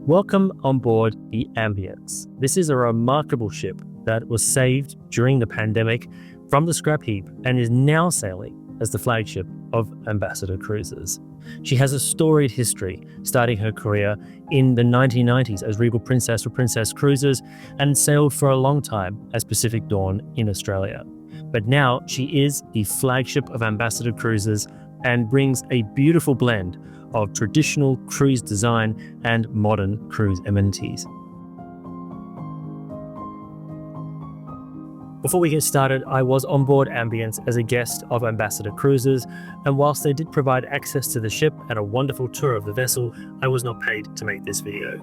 Welcome on board the Ambience. This is a remarkable ship that was saved during the pandemic from the scrap heap and is now sailing as the flagship of Ambassador Cruises. She has a storied history, starting her career in the 1990s as Regal Princess for Princess Cruises and sailed for a long time as Pacific Dawn in Australia. But now she is the flagship of Ambassador Cruises and brings a beautiful blend of traditional cruise design and modern cruise amenities. Before we get started, I was on board Ambience as a guest of Ambassador Cruises, and whilst they did provide access to the ship and a wonderful tour of the vessel, I was not paid to make this video.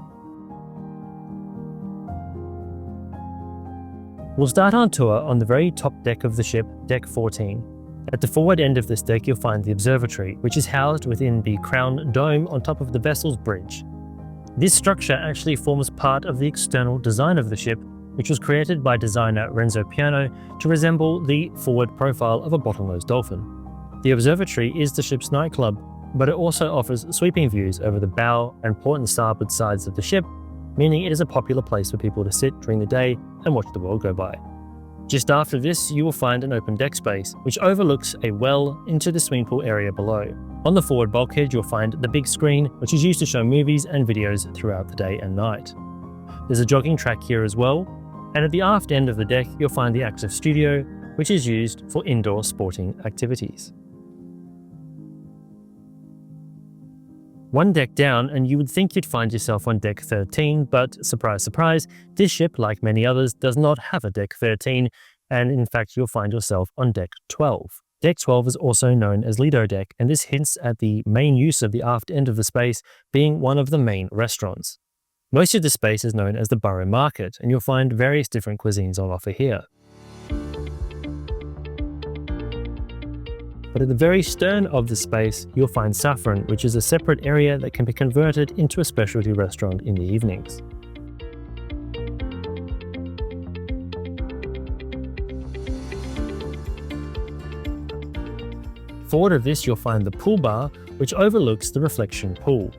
We'll start our tour on the very top deck of the ship, Deck 14. At the forward end of this deck, you'll find the Observatory, which is housed within the crown dome on top of the vessel's bridge. This structure actually forms part of the external design of the ship, which was created by designer Renzo Piano to resemble the forward profile of a bottlenose dolphin. The Observatory is the ship's nightclub, but it also offers sweeping views over the bow and port and starboard sides of the ship, meaning it is a popular place for people to sit during the day and watch the world go by. Just after this, you will find an open deck space, which overlooks a well into the swimming pool area below. On the forward bulkhead, you'll find the big screen, which is used to show movies and videos throughout the day and night. There's a jogging track here as well, and at the aft end of the deck, you'll find the active studio, which is used for indoor sporting activities. One deck down, and you would think you'd find yourself on Deck 13, but surprise, surprise, this ship, like many others, does not have a Deck 13, and in fact you'll find yourself on Deck 12. Deck 12 is also known as Lido Deck, and this hints at the main use of the aft end of the space being one of the main restaurants. Most of the space is known as the Borough Market, and you'll find various different cuisines on offer here. But at the very stern of the space, you'll find Saffron, which is a separate area that can be converted into a specialty restaurant in the evenings. Forward of this, you'll find the pool bar, which overlooks the reflection pool.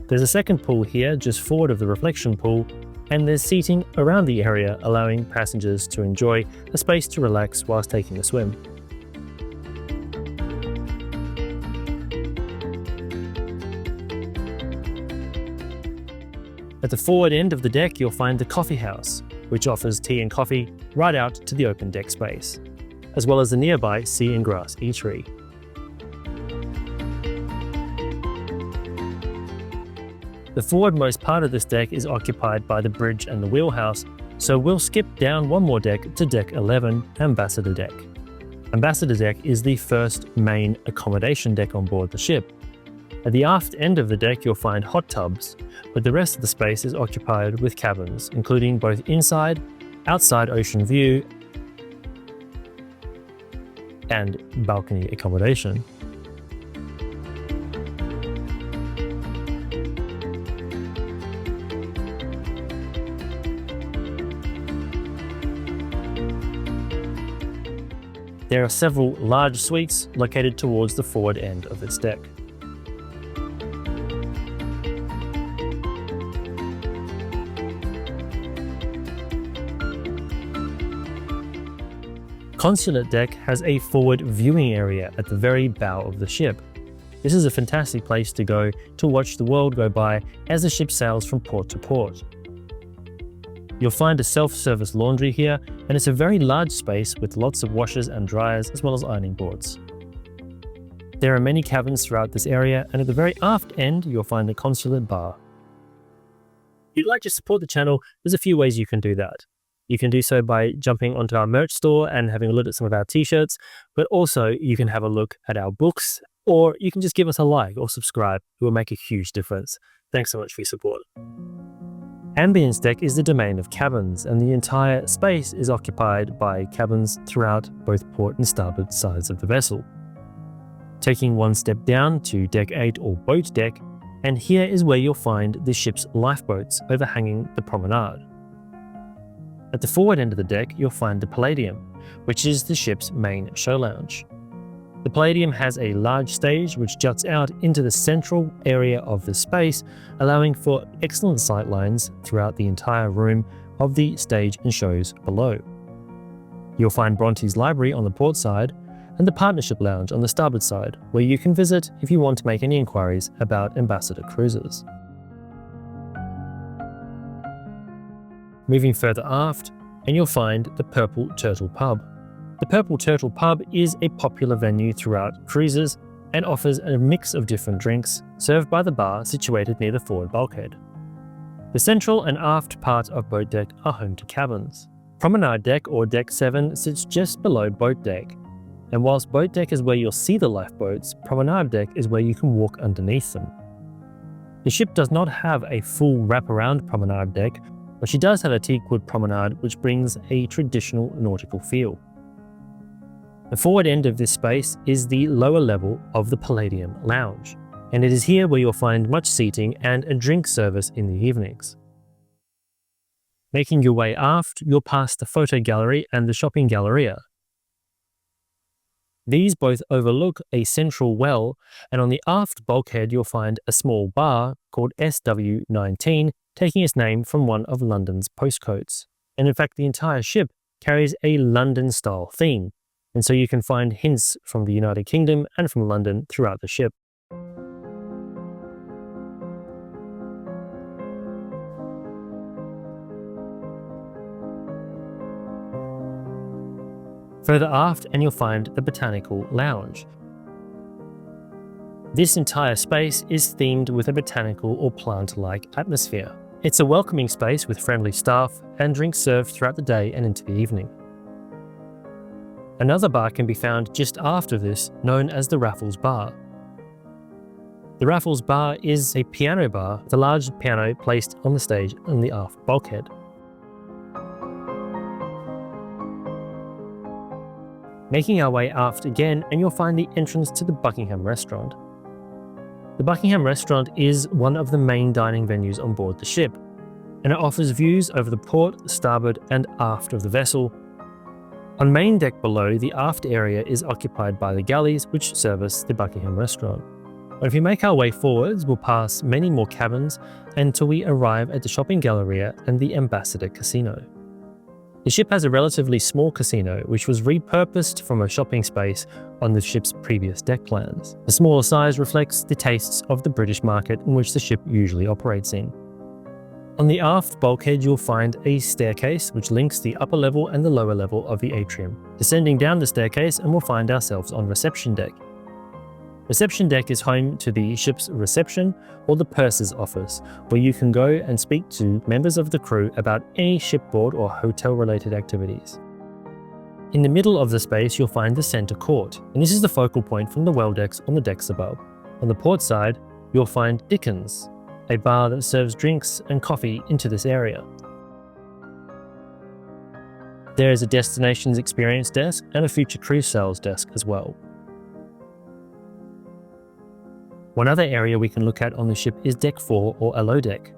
There's a second pool here just forward of the reflection pool, and there's seating around the area, allowing passengers to enjoy a space to relax whilst taking a swim. At the forward end of the deck, you'll find the coffee house, which offers tea and coffee right out to the open deck space, as well as the nearby Sea and Grass eatery. The forwardmost part of this deck is occupied by the bridge and the wheelhouse, so we'll skip down one more deck to Deck 11, Ambassador Deck. Ambassador Deck is the first main accommodation deck on board the ship. At the aft end of the deck, you'll find hot tubs, but the rest of the space is occupied with cabins, including both inside, outside ocean view, and balcony accommodation. There are several large suites located towards the forward end of this deck. Consulate Deck has a forward viewing area at the very bow of the ship. This is a fantastic place to go to watch the world go by as the ship sails from port to port. You'll find a self-service laundry here, and it's a very large space with lots of washers and dryers as well as ironing boards. There are many cabins throughout this area, and at the very aft end you'll find the Consulate Bar. If you'd like to support the channel, there's a few ways you can do that. You can do so by jumping onto our merch store and having a look at some of our t-shirts, but also you can have a look at our books, or you can just give us a like or subscribe. It will make a huge difference. Thanks so much for your support. Ambience Deck is the domain of cabins, and the entire space is occupied by cabins throughout both port and starboard sides of the vessel. Taking one step down to Deck 8 or Boat Deck, and here is where you'll find the ship's lifeboats overhanging the promenade. At the forward end of the deck, you'll find the Palladium, which is the ship's main show lounge. The Palladium has a large stage which juts out into the central area of the space, allowing for excellent sightlines throughout the entire room of the stage and shows below. You'll find Bronte's library on the port side and the Partnership Lounge on the starboard side, where you can visit if you want to make any inquiries about Ambassador cruises. Moving further aft, and you'll find the Purple Turtle Pub. The Purple Turtle Pub is a popular venue throughout cruises and offers a mix of different drinks served by the bar situated near the forward bulkhead. The central and aft part of Boat Deck are home to cabins. Promenade Deck or Deck 7 sits just below Boat Deck, and whilst Boat Deck is where you'll see the lifeboats, Promenade Deck is where you can walk underneath them. The ship does not have a full wraparound promenade deck, but she does have a teak wood promenade which brings a traditional nautical feel. The forward end of this space is the lower level of the Palladium Lounge, and it is here where you'll find much seating and a drink service in the evenings. Making your way aft, you'll pass the photo gallery and the shopping Galleria. These both overlook a central well, and on the aft bulkhead you'll find a small bar called SW19, taking its name from one of London's postcodes. And in fact, the entire ship carries a London-style theme, and so you can find hints from the United Kingdom and from London throughout the ship. Further aft, and you'll find the Botanical Lounge. This entire space is themed with a botanical or plant-like atmosphere. It's a welcoming space with friendly staff and drinks served throughout the day and into the evening. Another bar can be found just after this, known as the Raffles Bar. The Raffles Bar is a piano bar with a large piano placed on the stage on the aft bulkhead. Making our way aft again, and you'll find the entrance to the Buckingham Restaurant. The Buckingham Restaurant is one of the main dining venues on board the ship, and it offers views over the port, starboard and aft of the vessel. On main deck below, the aft area is occupied by the galleys which service the Buckingham Restaurant. But if we make our way forwards, we'll pass many more cabins until we arrive at the shopping Galleria and the Ambassador Casino. The ship has a relatively small casino which was repurposed from a shopping space on the ship's previous deck plans. The smaller size reflects the tastes of the British market in which the ship usually operates in. On the aft bulkhead you'll find a staircase which links the upper level and the lower level of the atrium. Descending down the staircase and we'll find ourselves on reception deck. Reception deck is home to the ship's reception or the purser's office, where you can go and speak to members of the crew about any shipboard or hotel related activities. In the middle of the space you'll find the centre court, and this is the focal point from the well decks on the decks above. On the port side you'll find Dickens, a bar that serves drinks and coffee into this area. There is a destinations experience desk and a future cruise sales desk as well. One other area we can look at on the ship is Deck 4 or Aloe Deck.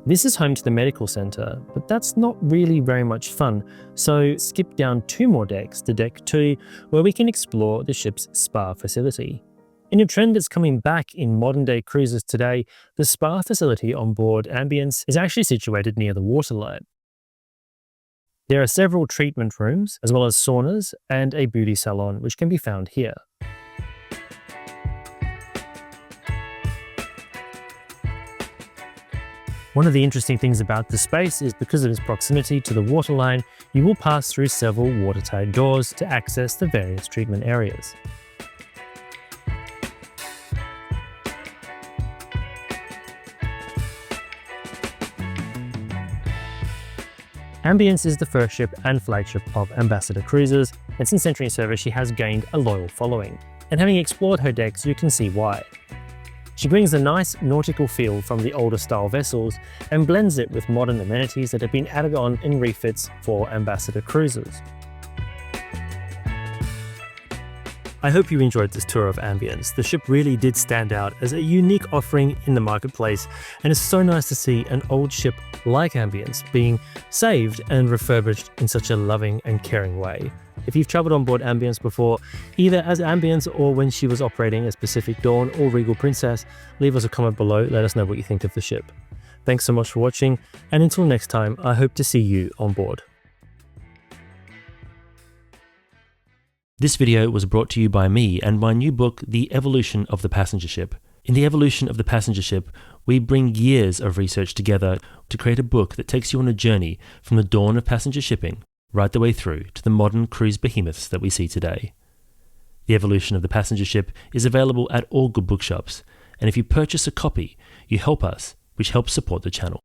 This is home to the medical centre, but that's not really very much fun, so skip down 2 more decks to Deck 2, where we can explore the ship's spa facility. In a trend that's coming back in modern day cruises today, the spa facility on board Ambience is actually situated near the waterline. There are several treatment rooms, as well as saunas and a beauty salon, which can be found here. One of the interesting things about the space is because of its proximity to the waterline, you will pass through several watertight doors to access the various treatment areas. Ambience is the first ship and flagship of Ambassador Cruises, and since entering service she has gained a loyal following. And having explored her decks, you can see why. She brings a nice nautical feel from the older style vessels and blends it with modern amenities that have been added on in refits for Ambassador Cruises. I hope you enjoyed this tour of Ambience. The ship really did stand out as a unique offering in the marketplace, and it's so nice to see an old ship like Ambience being saved and refurbished in such a loving and caring way. If you've travelled on board Ambience before, either as Ambience or when she was operating as Pacific Dawn or Regal Princess, leave us a comment below, let us know what you think of the ship. Thanks so much for watching, and until next time, I hope to see you on board. This video was brought to you by me and my new book, The Evolution of the Passenger Ship. In The Evolution of the Passenger Ship, we bring years of research together to create a book that takes you on a journey from the dawn of passenger shipping right the way through to the modern cruise behemoths that we see today. The Evolution of the Passenger Ship is available at all good bookshops, and if you purchase a copy, you help us, which helps support the channel.